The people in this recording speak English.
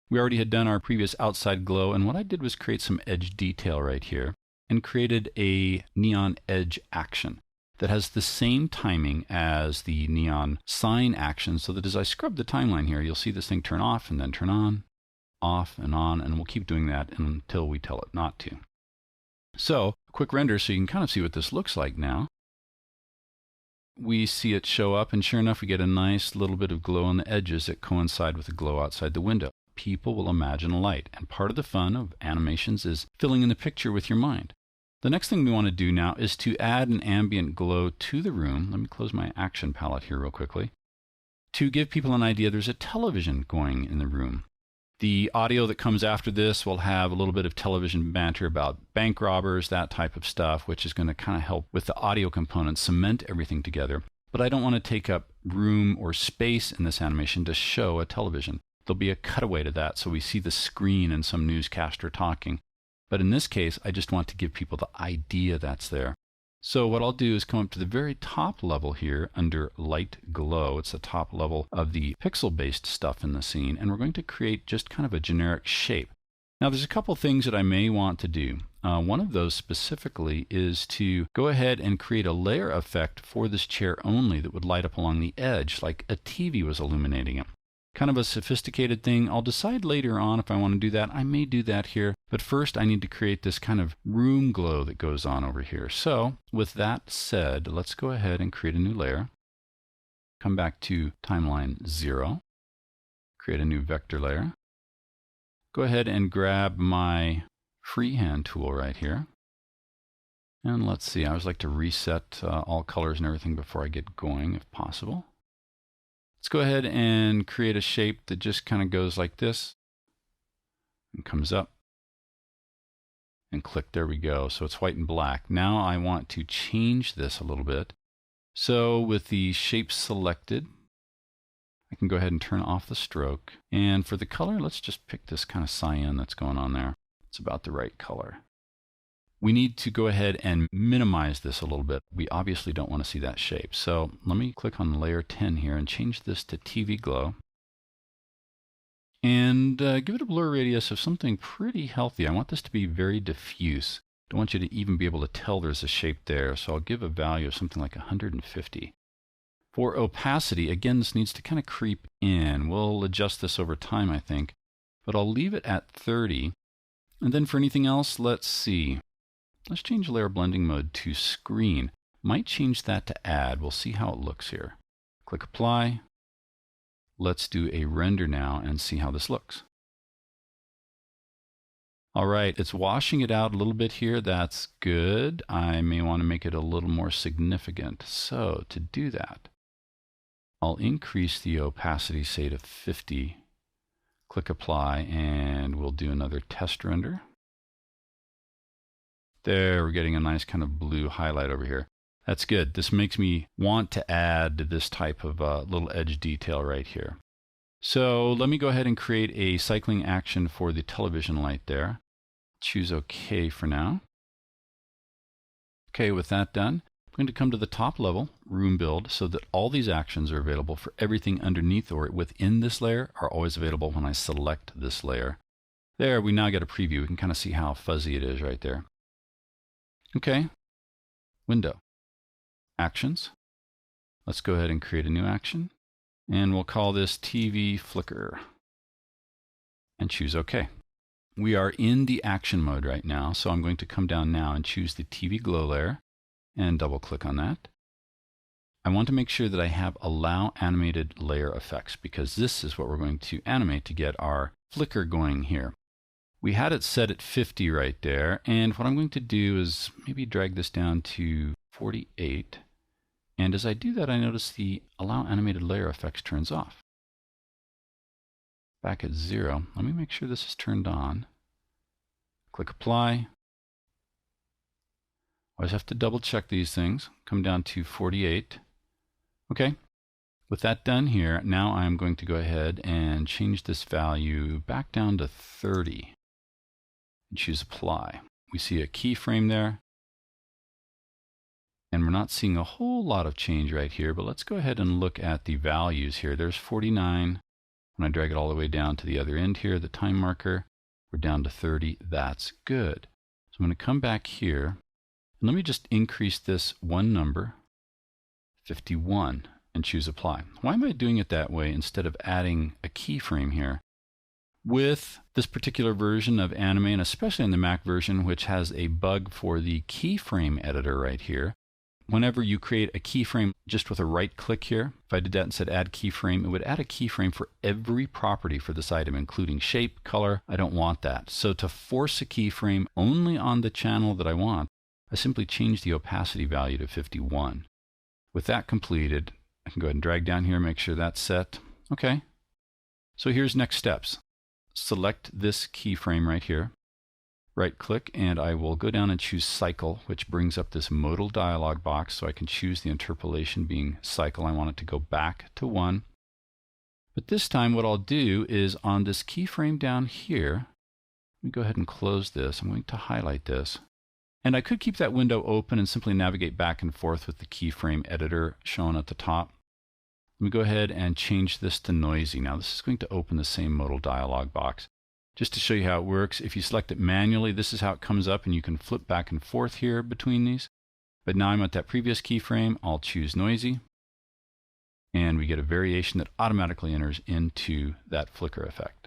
We already had done our previous outside glow, and what I did was create some edge detail right here and created a neon edge action that has the same timing as the neon sign action, so that as I scrub the timeline here, you'll see this thing turn off and then turn on, off and on, and we'll keep doing that until we tell it not to. So, a quick render so you can kind of see what this looks like now. We see it show up, and sure enough, we get a nice little bit of glow on the edges that coincide with the glow outside the window. People will imagine a light, and part of the fun of animations is filling in the picture with your mind. The next thing we want to do now is to add an ambient glow to the room. Let me close my action palette here real quickly. To give people an idea, there's a television going in the room. The audio that comes after this will have a little bit of television banter about bank robbers, that type of stuff, which is going to kind of help with the audio component, cement everything together. But I don't want to take up room or space in this animation to show a television. There'll be a cutaway to that, so we see the screen and some newscaster talking. But in this case, I just want to give people the idea that's there. So what I'll do is come up to the very top level here under light glow. It's the top level of the pixel-based stuff in the scene, and we're going to create just kind of a generic shape. Now there's a couple things that I may want to do. One of those specifically is to go ahead and create a layer effect for this chair only that would light up along the edge like a TV was illuminating it. Kind of a sophisticated thing. I'll decide later on if I want to do that. I may do that here, but first I need to create this kind of room glow that goes on over here. So with that said, let's go ahead and create a new layer. Come back to timeline 0, create a new vector layer. Go ahead and grab my freehand tool right here. And let's see, I always like to reset all colors and everything before I get going if possible. Let's go ahead and create a shape that just kind of goes like this and comes up and click. There we go. So it's white and black. Now I want to change this a little bit. So with the shape selected, I can go ahead and turn off the stroke. And for the color, let's just pick this kind of cyan that's going on there. It's about the right color. We need to go ahead and minimize this a little bit. We obviously don't want to see that shape. So let me click on layer 10 here and change this to TV glow. And give it a blur radius of something pretty healthy. I want this to be very diffuse. Don't want you to even be able to tell there's a shape there. So I'll give a value of something like 150. For opacity, again, this needs to kind of creep in. We'll adjust this over time, I think. But I'll leave it at 30. And then for anything else, let's see. Let's change layer blending mode to screen. Might change that to add. We'll see how it looks here. Click apply. Let's do a render now and see how this looks. All right, it's washing it out a little bit here. That's good. I may want to make it a little more significant. So to do that, I'll increase the opacity, say to 50. Click apply, and we'll do another test render. There, we're getting a nice kind of blue highlight over here. That's good. This makes me want to add this type of little edge detail right here. So let me go ahead and create a cycling action for the television light there. Choose OK for now. Okay, with that done, I'm going to come to the top level, room build, so that all these actions are available for everything underneath or within this layer are always available when I select this layer. There, we now get a preview. We can kind of see how fuzzy it is right there. Okay, window, actions. Let's go ahead and create a new action. And we'll call this TV flicker. And choose OK. We are in the action mode right now, so I'm going to come down now and choose the TV glow layer and double click on that. I want to make sure that I have allow animated layer effects because this is what we're going to animate to get our flicker going here. We had it set at 50 right there, and what I'm going to do is maybe drag this down to 48. And as I do that, I notice the Allow Animated Layer Effects turns off. Back at 0, let me make sure this is turned on. Click Apply. Always have to double check these things. Come down to 48. Okay. With that done here, now I'm going to go ahead and change this value back down to 30. Choose apply. We see a keyframe there. And we're not seeing a whole lot of change right here, but let's go ahead and look at the values here. There's 49, When I drag it all the way down to the other end here, the time marker, we're down to 30. That's good. So I'm going to come back here, and let me just increase this one number, 51, and choose Apply. Why am I doing it that way instead of adding a keyframe here? With this particular version of Anime, and especially in the Mac version, which has a bug for the keyframe editor right here, whenever you create a keyframe just with a right click here, if I did that and said add keyframe, it would add a keyframe for every property for this item, including shape, color. I don't want that. So to force a keyframe only on the channel that I want, I simply change the opacity value to 51. With that completed, I can go ahead and drag down here, make sure that's set. Okay. So here's next steps. Select this keyframe right here. Right click, and I will go down and choose Cycle, which brings up this modal dialog box, so I can choose the interpolation being cycle. I want it to go back to 1. But this time what I'll do is on this keyframe down here, let me go ahead and close this. I'm going to highlight this. And I could keep that window open and simply navigate back and forth with the keyframe editor shown at the top. Let me go ahead and change this to noisy. Now this is going to open the same modal dialog box. Just to show you how it works, if you select it manually, this is how it comes up, and you can flip back and forth here between these. But now I'm at that previous keyframe, I'll choose noisy, and we get a variation that automatically enters into that flicker effect.